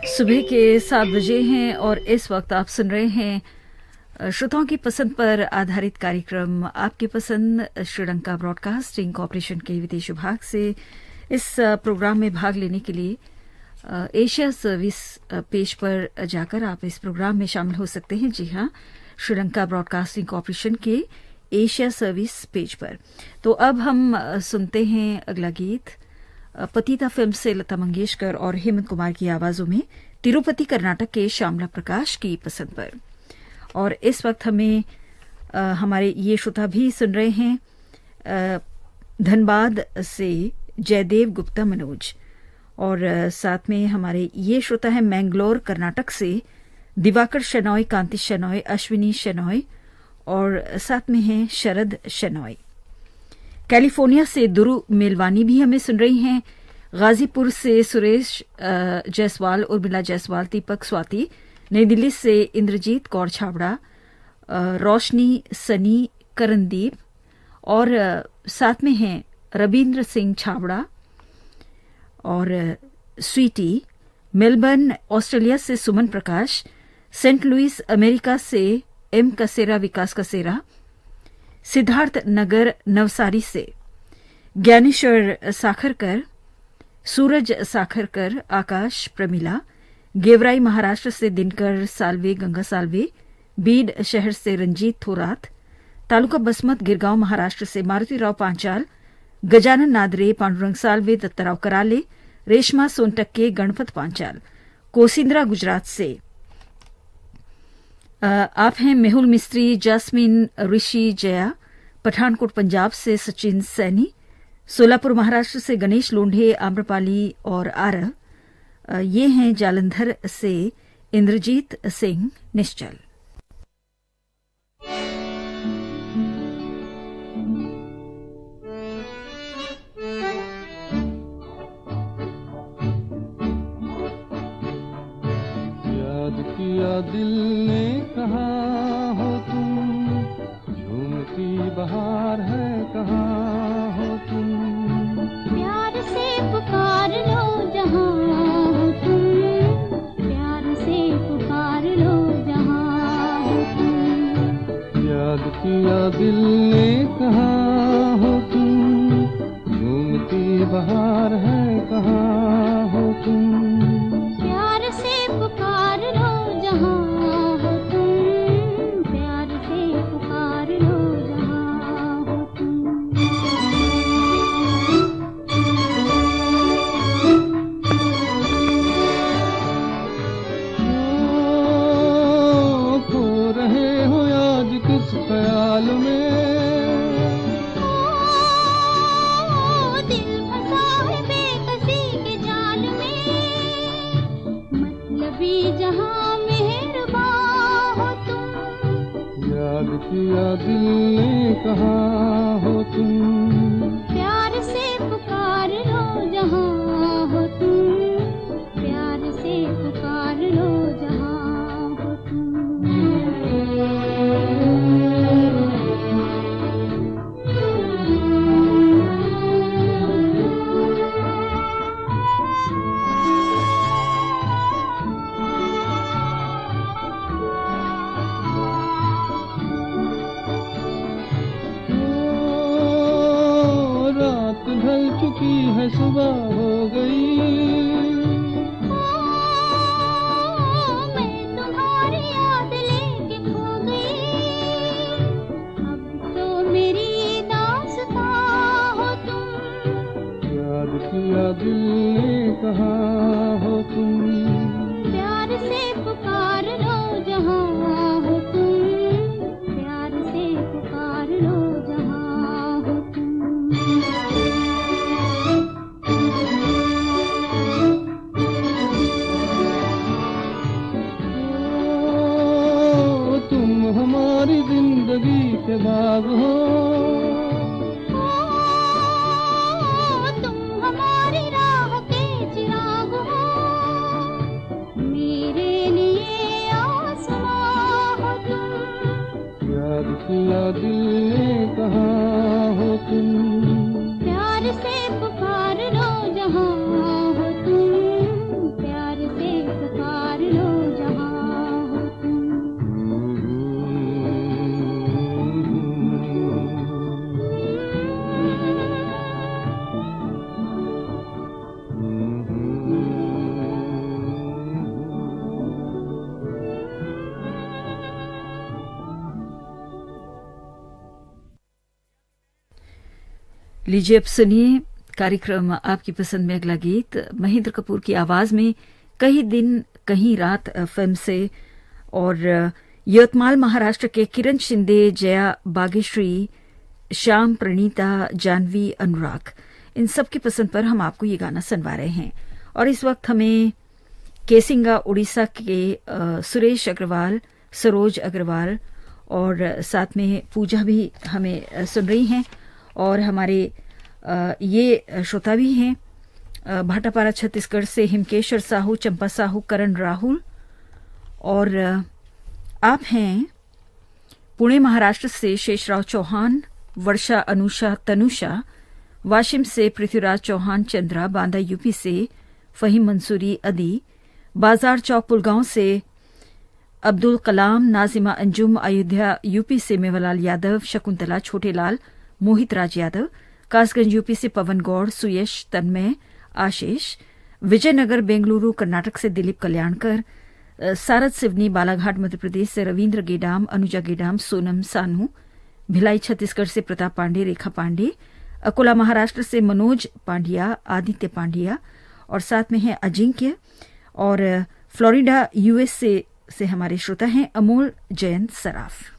सुबह के 7 बजे हैं और इस वक्त आप सुन रहे हैं श्रोताओं की पसंद पर आधारित कार्यक्रम आपकी पसंद श्रीलंका ब्रॉडकास्टिंग कॉरपोरेशन के विदेश विभाग से। इस प्रोग्राम में भाग लेने के लिए एशिया सर्विस पेज पर जाकर आप इस प्रोग्राम में शामिल हो सकते हैं। जी हाँ, श्रीलंका ब्रॉडकास्टिंग कॉरपोरेशन के एशिया सर्विस पेज पर। तो अब हम सुनते हैं अगला गीत पतिता फिल्म से लता मंगेशकर और हेमंत कुमार की आवाजों में तिरुपति कर्नाटक के श्यामला प्रकाश की पसंद पर। और इस वक्त हमें हमारे ये श्रोता भी सुन रहे हैं धनबाद से जयदेव गुप्ता मनोज, और साथ में हमारे ये श्रोता है मैंगलोर कर्नाटक से दिवाकर शेनॉय, कांति शेनॉय, अश्विनी शेनॉय, और साथ में हैं शरद शेनॉय। कैलिफोर्निया से दुरु मेलवानी भी हमें सुन रही हैं। गाजीपुर से सुरेश जायसवाल, उर्मिला जायसवाल, दीपक स्वाति, नई दिल्ली से इंद्रजीत कौर छाबड़ा, रोशनी, सनी, करणदीप, और साथ में हैं रविन्द्र सिंह छाबड़ा और स्वीटी। मेलबर्न ऑस्ट्रेलिया से सुमन प्रकाश, सेंट लुइस अमेरिका से एम कसेरा, विकास कसेरा, सिद्धार्थ नगर नवसारी से ज्ञानेश्वर साखरकर, सूरज साखरकर, आकाश, प्रमिला, गेवराई महाराष्ट्र से दिनकर साल्वे, गंगा साल्वे, बीड शहर से रंजीत थोरात, तालुका बसमत गिरगांव महाराष्ट्र से मारुतिराव पांचाल, गजानन नादरे, पांडुरंग साल्वे, दत्तराव कराले, रेशमा सोनटक्के, गणपत पांचाल, कोसिंद्रा गुजरात से आप हैं मेहुल मिस्त्री, जास्मिन, ऋषि, जया, पठानकोट पंजाब से सचिन सैनी, सोलापुर महाराष्ट्र से गणेश लोंढे, आम्रपाली और आरह। ये हैं जालंधर से इंद्रजीत सिंह निश्चल। याद किया दिल ने कहाँ हो तुम, झूमती बहार है कहाँ हो तुम, प्यार से पुकार लो जहाँ हो तुम, प्यार से पुकार लो जहाँ हो तुम। याद किया दिल ने कहाँ हो तुम, झूमती बहार है कहाँ हो तुम, प्यार से पुकार लो जहाँ हो तुम, प्यार से पुकार लो जहाँ हो तुम। खो रहे हो आज किस ख्याल में, दिल फंसा है बेकसी के जाल में, मतलबी जहाँ मेहरबान हो तुम। याद किया दिल ने कहाँ हो तुम, प्यार से पुकार लो जहाँ हो तुम, प्यार से पुकार लो जहाँ हो तुम। रात ढल चुकी है सुबह हो गई, मैं तुम्हारी याद लेके खो गई, अब तो मेरी दास्तां हो तुम। याद किया दिल ने कहाँ हो तुम, प्यार से पुकार लो जहाँ हो तुम, प्यार से पुकार लो जहाँ हो तुम। लीजिए अब सुनिए कार्यक्रम आपकी पसंद में अगला गीत महेंद्र कपूर की आवाज में कहीं दिन कहीं रात फिल्म से, और यवतमाल महाराष्ट्र के किरण शिंदे, जया बागेश्वरी, श्याम, प्रणीता, जानवी, अनुराग, इन सब की पसंद पर हम आपको ये गाना सुनवा रहे हैं। और इस वक्त हमें केसिंगा उड़ीसा के सुरेश अग्रवाल, सरोज अग्रवाल और साथ में पूजा भी हमें सुन रही हैं, और हमारे ये श्रोता भी हैं भाटापारा छत्तीसगढ़ से हिमकेश्वर साहू, चंपा साहू, करण राहुल, और आप हैं पुणे महाराष्ट्र से शेषराव चौहान, वर्षा, अनुषा, तनुषा, वाशिम से पृथ्वीराज चौहान, चंद्रा, बांदा यूपी से फहीम मंसूरी, अदी, बाजार चौक पुलगांव से अब्दुल कलाम, नाजिमा अंजुम, अयोध्या यूपी से मेवालाल यादव, शकुंतला, छोटेलाल, मोहित राज यादव, कासगंज यूपी से पवन गौड़, सुयश, तन्मय, आशीष, विजयनगर बेंगलुरु कर्नाटक से दिलीप कल्याणकर, सारद सिवनी, बालाघाट मध्य प्रदेश से रविन्द्र गेडाम, अनुजा गेडाम, सोनम सानू, भिलाई छत्तीसगढ़ से प्रताप पांडे, रेखा पांडे, अकोला महाराष्ट्र से मनोज पांड्या, आदित्य पांड्या, और साथ में है अजिंक्य, और फ्लोरिडा यूएसए से हमारे श्रोता हैं अमोल जयंत सराफ।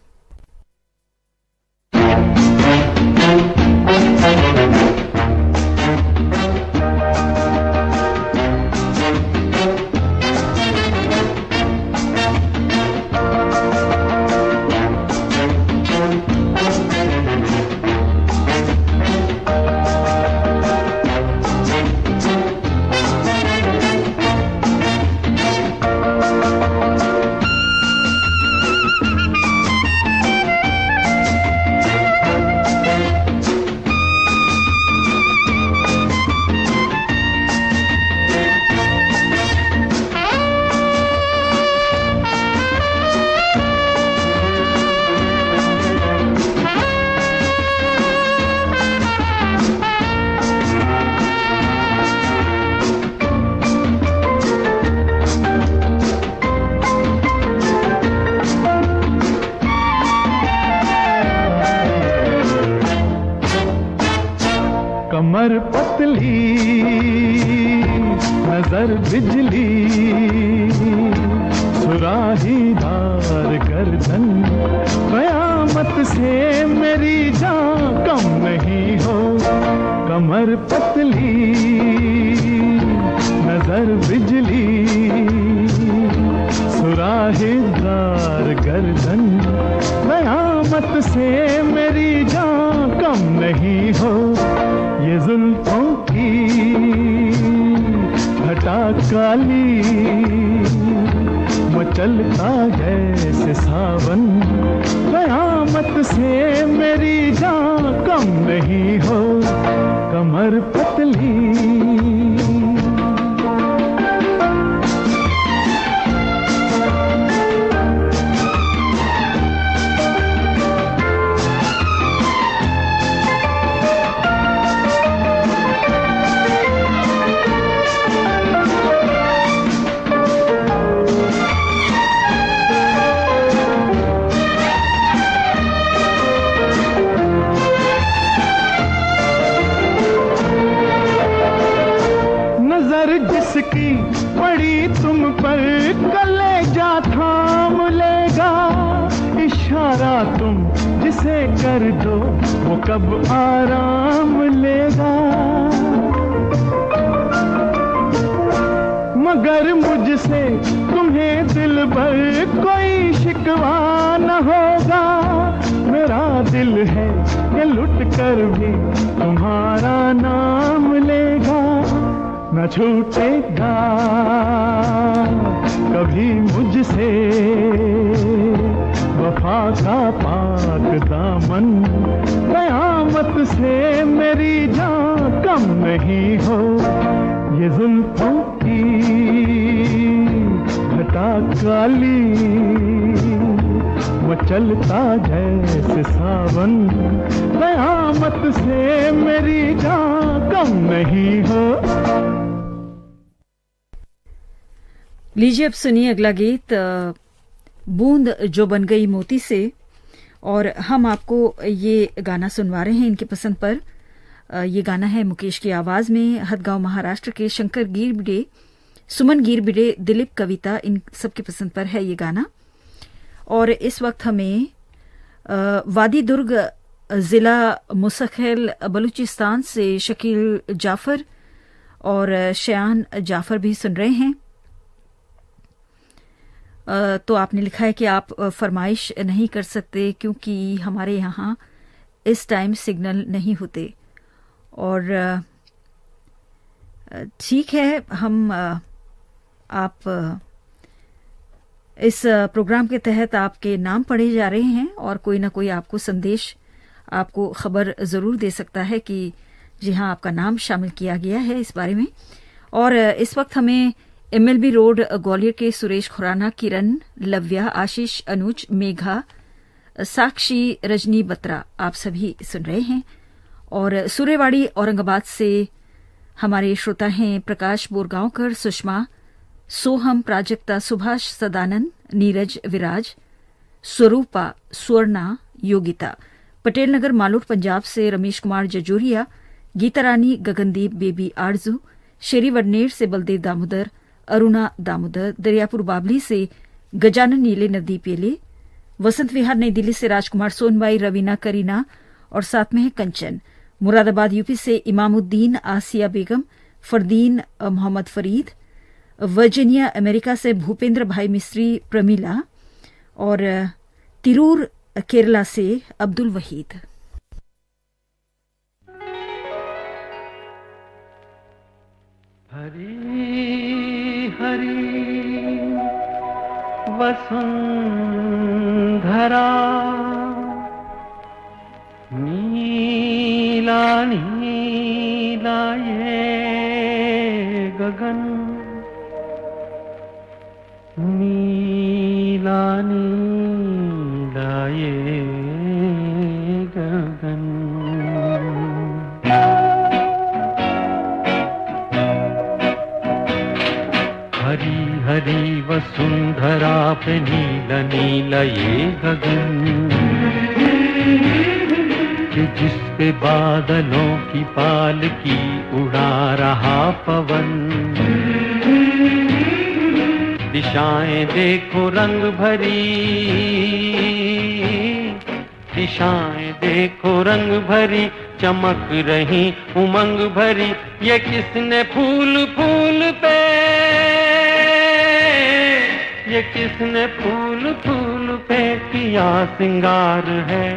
कमर पतली नजर बिजली, सुराहीदार गर्दन, कयामत से मेरी जान कम नहीं हो। कमर पतली नजर बिजली, सुराहीदार गर्दन, कयामत से मेरी जान कम नहीं हो। ये जुल्फों की घटा काली, मचलता जैसे सावन, कयामत से मेरी जान कम नहीं हो। कमर पतली जिसकी पड़ी तुम पर कलेजा थाम लेगा। इशारा तुम जिसे कर दो वो कब आराम लेगा। मगर मुझसे तुम्हें दिल भर कोई शिकवा न होगा। मेरा दिल है ये लुट कर भी तुम्हारा नाम लेगा। न छूटेगा कभी मुझसे वफा का पाक दामन। कयामत से मेरी जान कम नहीं हो। ये जुल्फों की घटा काली, वो चलता जैसे सावन। कयामत से मेरी जान कम नहीं हो। लीजिए अब सुनिए अगला गीत बूंद जो बन गई मोती से, और हम आपको ये गाना सुनवा रहे हैं इनकी पसंद पर ये गाना है मुकेश की आवाज में, हदगांव महाराष्ट्र के शंकर गिरबिडे, सुमन गिरबिडे, दिलीप कविता, इन सबके पसंद पर है ये गाना। और इस वक्त हमें वादी दुर्ग जिला मुसखल बलूचिस्तान से शकील जाफर और शयान जाफर भी सुन रहे हैं। तो आपने लिखा है कि आप फरमाइश नहीं कर सकते क्योंकि हमारे यहाँ इस टाइम सिग्नल नहीं होते। और ठीक है, हम आप इस प्रोग्राम के तहत आपके नाम पढ़े जा रहे हैं और कोई ना कोई आपको संदेश, आपको खबर जरूर दे सकता है कि जी हाँ, आपका नाम शामिल किया गया है इस बारे में। और इस वक्त हमें MLB रोड ग्वालियर के सुरेश खुराना, किरण, लव्या, आशीष, अनुज, मेघा, साक्षी, रजनी बत्रा, आप सभी सुन रहे हैं। और सूर्यवाड़ी औरंगाबाद से हमारे श्रोता हैं प्रकाश बोरगांवकर, सुषमा, सोहम, प्राजक्ता, सुभाष, सदानंद, नीरज, विराज, स्वरूपा, स्वर्णा, योगिता। पटेल नगर मालूट पंजाब से रमेश कुमार जजोरिया, गीता रानी, गगनदीप, बेबी आरजू, शेरी वडनेर से बलदेव दामोदर, अरुणा दामोदर, दरियापुर बाबली से गजानन नीले, नवदीप पेले, वसंत विहार नई दिल्ली से राजकुमार सोनबाई, रवीना, करीना और साथ में है कंचन। मुरादाबाद यूपी से इमामुद्दीन, आसिया बेगम, फरदीन, मोहम्मद फरीद, वर्जीनिया अमेरिका से भूपेंद्र भाई मिस्त्री, प्रमीला और तिरूर केरला से अब्दुल वहीद। हरी हरी वसुंधरा, नीला नीला ये गगन, नीला नीला ये गगन। हरी हरी वसुंधरा पे नीला नीला ये गगन, कि जिस पे बादलों की पालकी उड़ा रहा पवन। दिशाएं देखो रंग भरी, दिशाएं देखो रंग भरी, चमक रही उमंग भरी। ये किसने फूल फूल पे, ये किसने फूल फूल पे किया सिंगार है।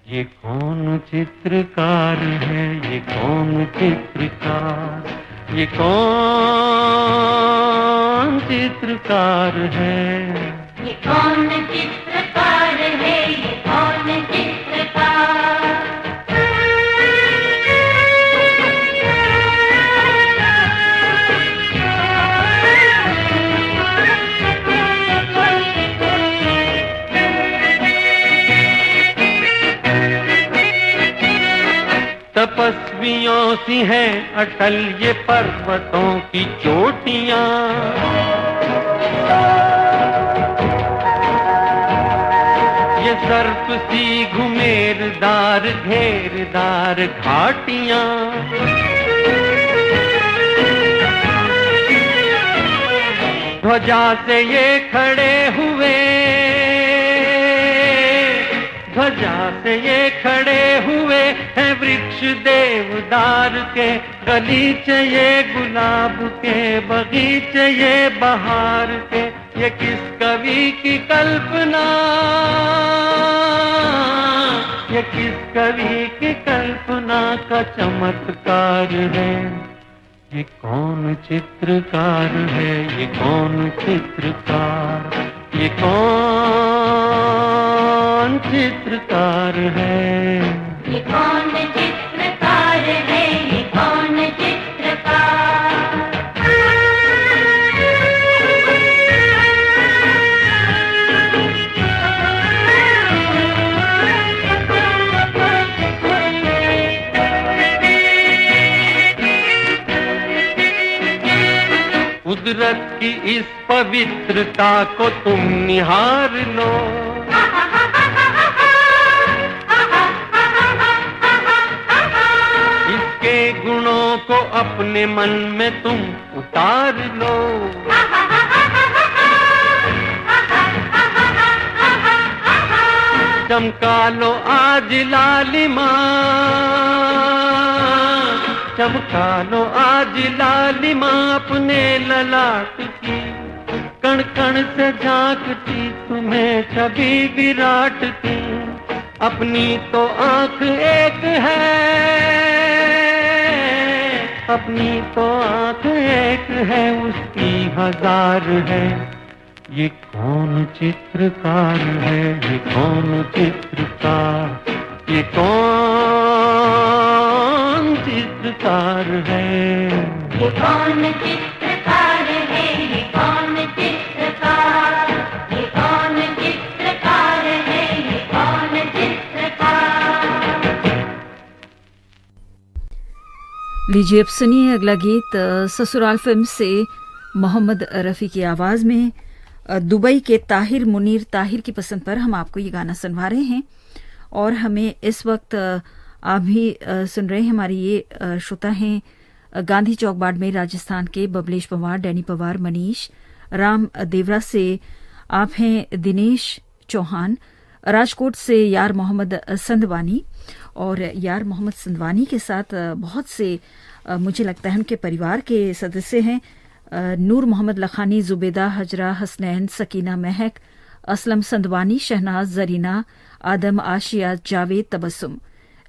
ये कौन चित्रकार है, ये कौन चित्रकार, ये कौन चित्रकार है, ये कौन चित्रकार है, ये कौन चित्रकार। तपस्वियों सी हैं अटल ये पर्वतों की चोटियां। ये सर्प सी घुमेरदार घेरदार घाटियां। ध्वजा से ये खड़े हुए, ध्वजा से ये खड़े हुए हैं वृक्ष देवदार के। गलीचे ये गुलाब के, बगीचे ये बहार के। ये किस कवि की कल्पना, ये किस कवि की कल्पना का चमत्कार है। ये कौन चित्रकार है, ये कौन चित्रकार, ये कौन चित्रकार है, ये कौन चित्रकार है, ये कौन चित्रकार। कुदरत की इस पवित्रता को तुम निहार लो। को अपने मन में तुम उतार लो। चमका लो आज लालिमा, चमका लो आज लालिमा अपने ललाट की, कण कण से झांकती तुम्हें छवि विराट की। अपनी तो आंख एक है, अपनी तो आंख एक है, उसकी हजार है। ये कौन चित्रकार है, ये कौन चित्रकार, ये कौन चित्रकार है, ये कौन चित्रकार है, ये कौन चित्रकार, ये कौन चित्रकार है, ये कौन चित्रकार। लीजिए अब सुनिए अगला गीत ससुराल फिल्म से मोहम्मद रफी की आवाज में। दुबई के ताहिर मुनीर ताहिर की पसंद पर हम आपको ये गाना सुनवा रहे हैं। और हमें इस वक्त आप भी सुन रहे हैं, हमारी ये श्रोता हैं गांधी चौक बाड़मेर राजस्थान के बबलेश पवार, डैनी पवार, मनीष राम देवरा से आप हैं दिनेश चौहान, राजकोट से यार मोहम्मद संधवानी, और यार मोहम्मद संधवानी के साथ बहुत से मुझे लगता है उनके परिवार के सदस्य हैं। नूर मोहम्मद लखानी, जुबेदा, हजरा, हसनैन, सकीना, महक, असलम संधवानी, शहनाज, जरीना, आदम, आशिया, जावेद, तबस्सुम,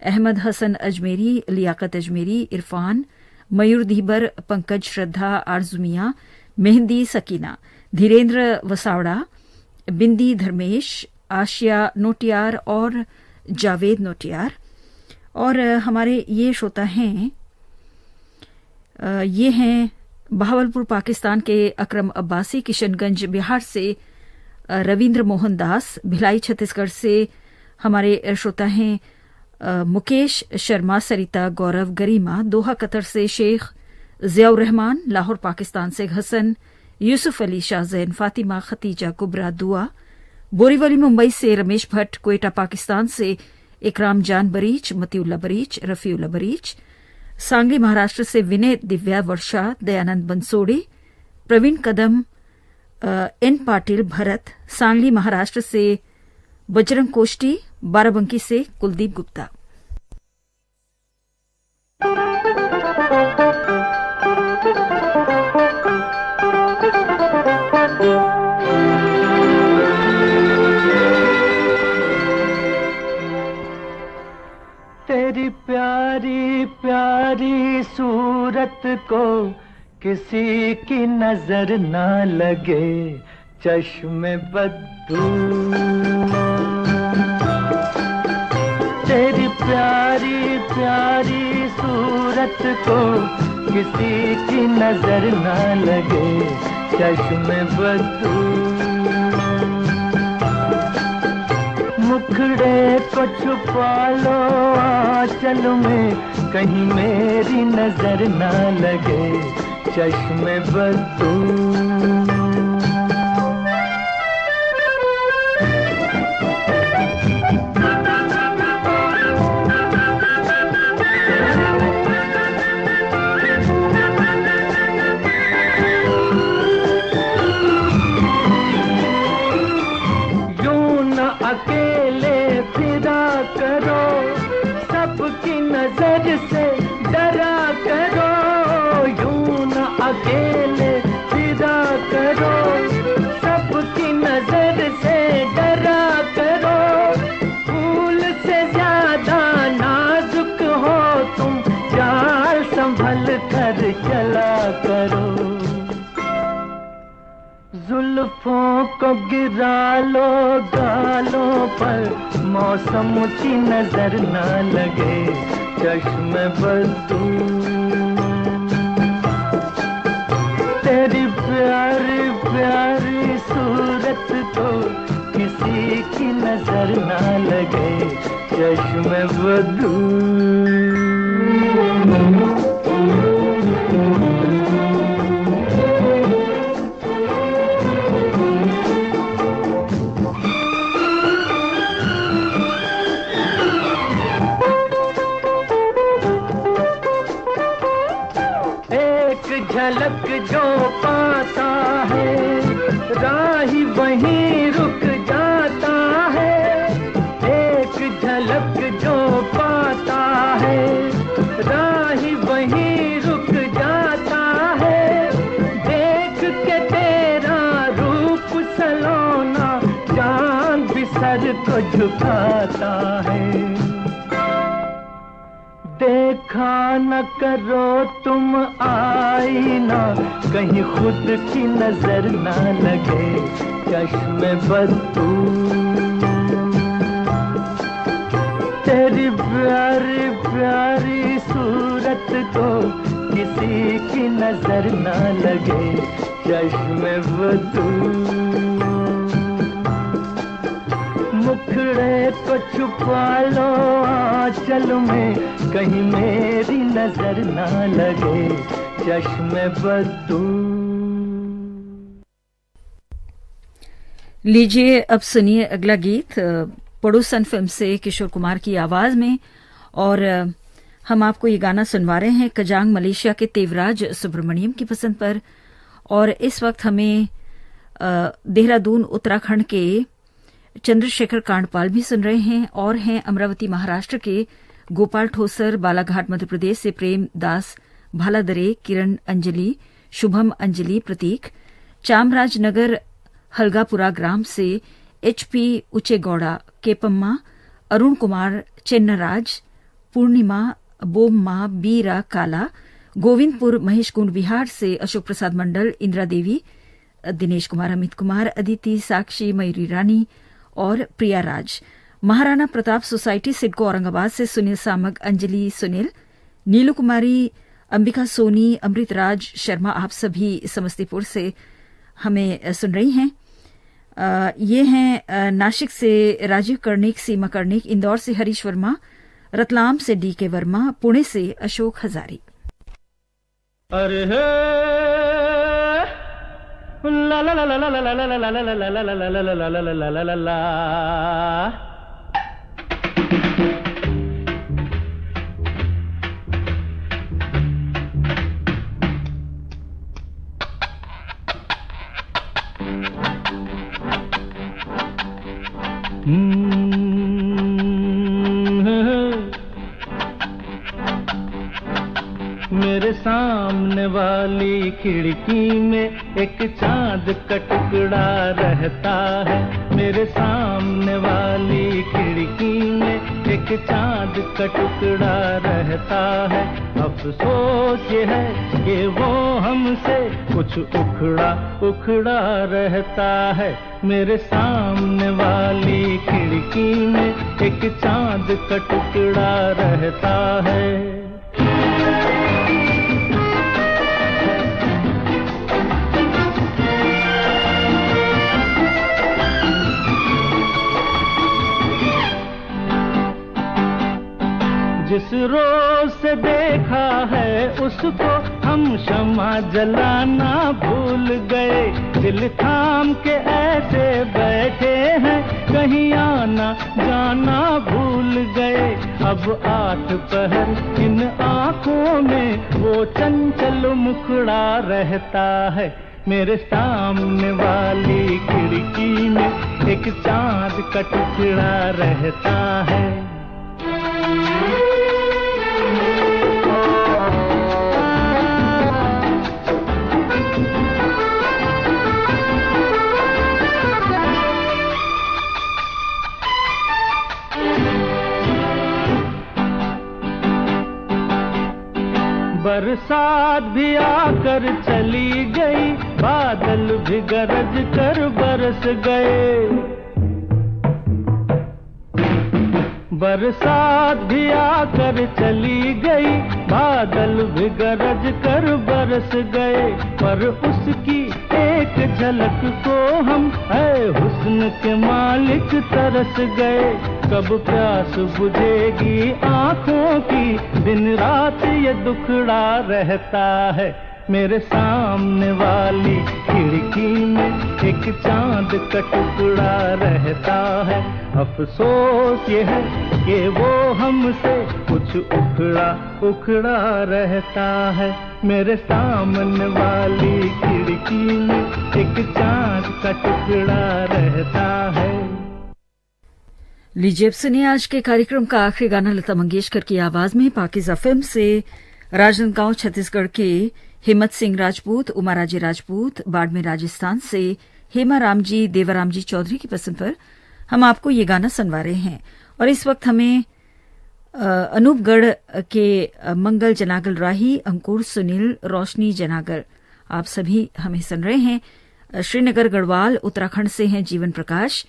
अहमद हसन अजमेरी, लियाकत अजमेरी, इरफान, मयूर धीबर, पंकज, श्रद्धा, आरजुमिया, मेहंदी, सकीना, धीरेन्द्र वसावड़ा, बिंदी, धर्मेश, आशिया नोटियार और जावेद नोटियार। और हमारे ये श्रोता हैं, ये हैं बहावलपुर पाकिस्तान के अकरम अब्बासी, किशनगंज बिहार से रविंद्र मोहन दास, भिलाई छत्तीसगढ़ से हमारे श्रोता हैं मुकेश शर्मा, सरिता, गौरव, गरिमा, दोहा कतर से शेख जियाउर रहमान, लाहौर पाकिस्तान से हसन, यूसुफ अली, शाहजैन, फातिमा, खतीजा, कुबरा, दुआ, बोरीवली मुंबई से रमेश भट्ट, क्वेटा पाकिस्तान से इकराम जान बरीच, मतीउल्ला बरीच, रफीउल्ला बरीच, सांगली महाराष्ट्र से विनय, दिव्या, वर्षा, दयानंद बंसोड़े, प्रवीण कदम, एन पाटिल, भरत, सांगली महाराष्ट्र से बजरंग कोष्टी, बाराबंकी से कुलदीप गुप्ता। तेरी प्यारी प्यारी सूरत को किसी की नजर ना लगे, चश्मे बद्दू। तेरी प्यारी प्यारी सूरत को किसी की नजर ना लगे, चश्मे बद्दू। मुखड़े को छुपा लो आंचल में, कहीं मेरी नजर ना लगे, चश्मे बद्दू। से डरा करो, यूं न अकेले फिरा करो, सबकी नजर से डरा करो। फूल से ज्यादा नाजुक हो तुम, चाल संभल कर चला करो। जुल्फों को गिरा लो गालों पर, मौसम की नजर न लगे, चश्मे बद्दू। तेरी प्यारी प्यारी सूरत को किसी की नजर न लगे, चश्मे बद्दू। वहीं रुक जाता है, एक झलक जो पाता है, राही वहीं रुक जाता है, देख के तेरा रूप सलोना चांद भी सर को झुकाता है। देखा न करो तुम आईना, कहीं खुद की नजर न लगे चश्मे बदबू। तेरी प्यारी प्यारी सूरत को किसी की नजर न लगे चश्मे बदबू। मुखड़े को छुपा लो आंचल में, कहीं मेरी नजर ना लगे चश्मे बदू। लीजिए अब सुनिए अगला गीत पड़ोसन फिल्म से किशोर कुमार की आवाज में, और हम आपको ये गाना सुनवा रहे हैं कजांग मलेशिया के तेवराज सुब्रमण्यम की पसंद पर। और इस वक्त हमें देहरादून उत्तराखंड के चंद्रशेखर कांडपाल भी सुन रहे हैं, और हैं अमरावती महाराष्ट्र के गोपाल ठोसर, बालाघाट मध्य प्रदेश से प्रेम दास भालादरे, किरण अंजलि, शुभम अंजलि, प्रतीक, चामराजनगर हलगापुरा ग्राम से एचपी उचेगौड़ा, केपम्मा, अरुण कुमार चेन्नराज, पूर्णिमा बोम्मा, बीरा काला, गोविंदपुर महेशकुंड बिहार से अशोक प्रसाद मंडल, इंदिरा देवी, दिनेश कुमार, अमित कुमार, अदिति, साक्षी, मयूरी रानी और प्रिया राज। महाराणा प्रताप सोसाइटी सिडको औरंगाबाद से सुनील सामग, अंजलि सुनील, नीलू कुमारी, अंबिका सोनी, अमृतराज शर्मा, आप सभी समस्तीपुर से हमें सुन रही हैं। ये हैं नासिक से राजीव कर्णिक, सीमा कर्णिक, इंदौर से हरीश वर्मा, रतलाम से डीके वर्मा, पुणे से अशोक हजारी। अरे ला ला ला ला ला ला ला ला ला ला ला ला ला ला ला ला ला। मेरे सामने वाली खिड़की में एक चांद का टुकड़ा रहता है, मेरे सामने वाली खिड़की में एक चांद का टुकड़ा रहता है। अफसोस ये है कि वो हमसे कुछ उखड़ा उखड़ा रहता है। मेरे सामने वाली खिड़की में एक चांद का टुकड़ा रहता है। जिस रोज से देखा है उसको हम शम्मा जलाना भूल गए, दिल थाम के ऐसे बैठे हैं कहीं आना जाना भूल गए। अब 8 पहर इन आंखों में वो चंचल मुखड़ा रहता है। मेरे सामने वाली खिड़की में एक चांद का टुकड़ा रहता है। बरसात भी आकर चली गई, बादल भी गरज कर बरस गए। बरसात भी आकर चली गई, बादल भी गरज कर बरस गए। पर उसकी एक झलक को हम ऐ हुस्न के मालिक तरस गए। कब प्यास बुझेगी आंखों की, दिन रात ये दुखड़ा रहता है। मेरे सामने वाली खिड़की में एक चांद चांद का टुकड़ा रहता है। अफसोस ये है कि वो हमसे कुछ उखड़ा उखड़ा रहता है। मेरे सामने वाली खिड़की में एक चांद का टुकड़ा रहता है। लीजिए अब सुनिए आज के कार्यक्रम का आखिरी गाना लता मंगेशकर की आवाज में पाकिज़ा फिल्म से राजनांदगांव छत्तीसगढ़ के हिम्मत सिंह राजपूत, उमाराजी राजपूत, बाड़मेर राजस्थान से हेमा राम जी, देवाराम जी चौधरी की पसंद पर हम आपको ये गाना सुनवा रहे हैं। और इस वक्त हमें अनूपगढ़ के मंगल जनागल राही, अंकुर, सुनील, रोशनी जनागर, आप सभी हमें सुन रहे हैं। श्रीनगर गढ़वाल उत्तराखंड से हैं जीवन प्रकाश,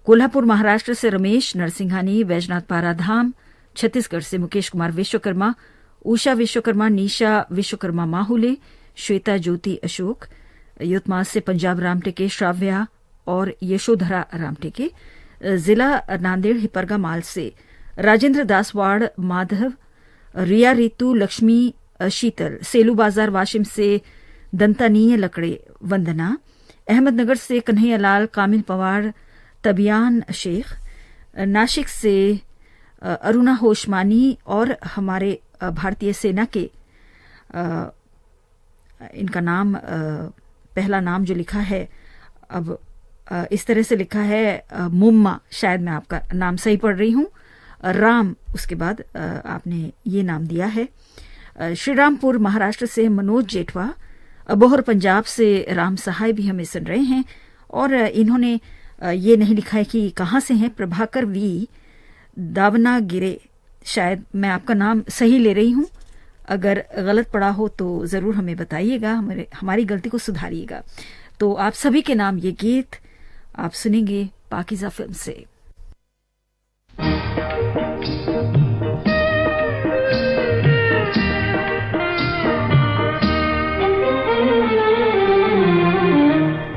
कोल्हापुर महाराष्ट्र से रमेश नरसिंहानी, बैजनाथ पाराधाम छत्तीसगढ़ से मुकेश कुमार विश्वकर्मा, उषा विश्वकर्मा, निशा विश्वकर्मा माहुले, श्वेता ज्योति अशोक, युतमाल से पंजाब रामटेके श्राव्या और यशोधरा रामटेके, जिला नांदेड़ हिपरगा माल से राजेंद्र दासवाड़ माधव, रिया रितु लक्ष्मी शीतल, सेलू बाजार वाशिम से दंतानीय लकड़े वंदना, अहमदनगर से कन्हैयालाल, कामिल पवार, तबियान शेख, नासिक से अरुणा होशमानी और हमारे भारतीय सेना के इनका नाम पहला नाम जो लिखा है अब इस तरह से लिखा है मुम्मा, शायद मैं आपका नाम सही पढ़ रही हूं, राम, उसके बाद आपने ये नाम दिया है। श्रीरामपुर महाराष्ट्र से मनोज जेठवा, अबोहर पंजाब से राम सहाय भी हमें सुन रहे हैं और इन्होंने ये नहीं लिखा है कि कहाँ से हैं। प्रभाकर वी दावना गिरे, शायद मैं आपका नाम सही ले रही हूं, अगर गलत पड़ा हो तो जरूर हमें बताइएगा, हमारी गलती को सुधारिएगा। तो आप सभी के नाम ये गीत आप सुनेंगे पाकिज़ा फिल्म से।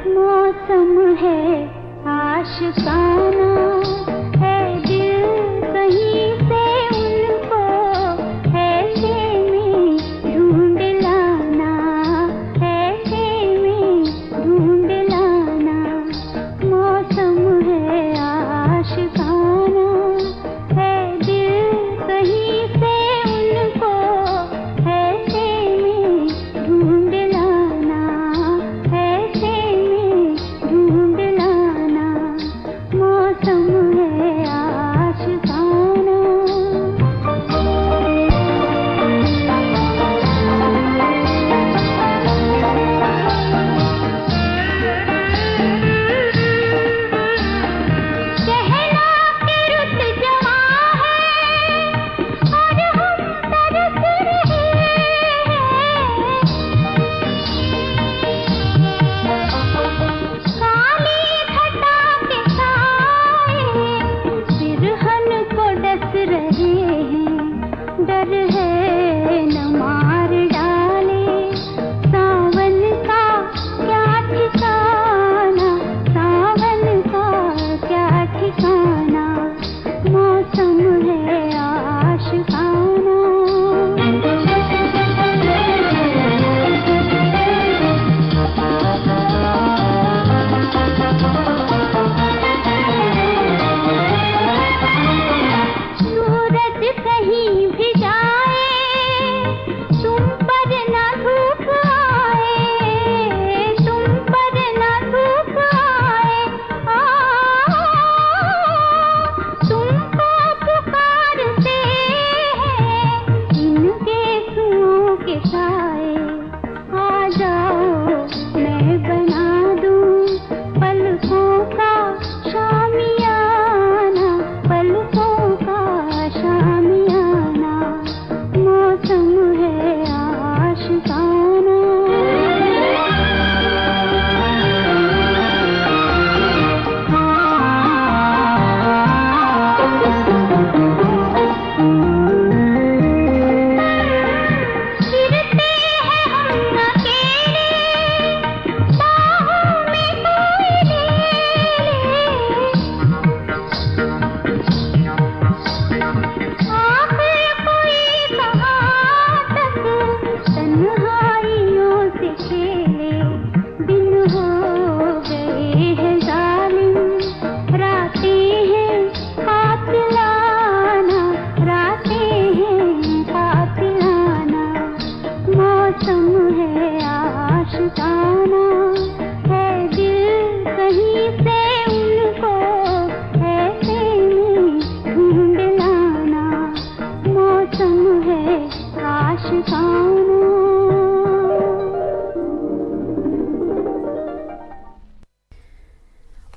मौसम है आशिकाना है, दिल कहीं से उनको ऐसे में ढूंढ लाना, ऐसे में ढूंढ लाना। मौसम है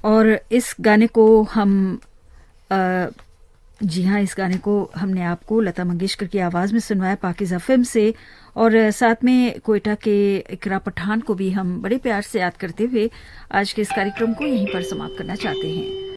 और इस गाने को हम जी हाँ, इस गाने को हमने आपको लता मंगेशकर की आवाज़ में सुनवाया पाकीज़ा फिल्म से, और साथ में कोयटा के इकरा पठान को भी हम बड़े प्यार से याद करते हुए आज के इस कार्यक्रम को यहीं पर समाप्त करना चाहते हैं।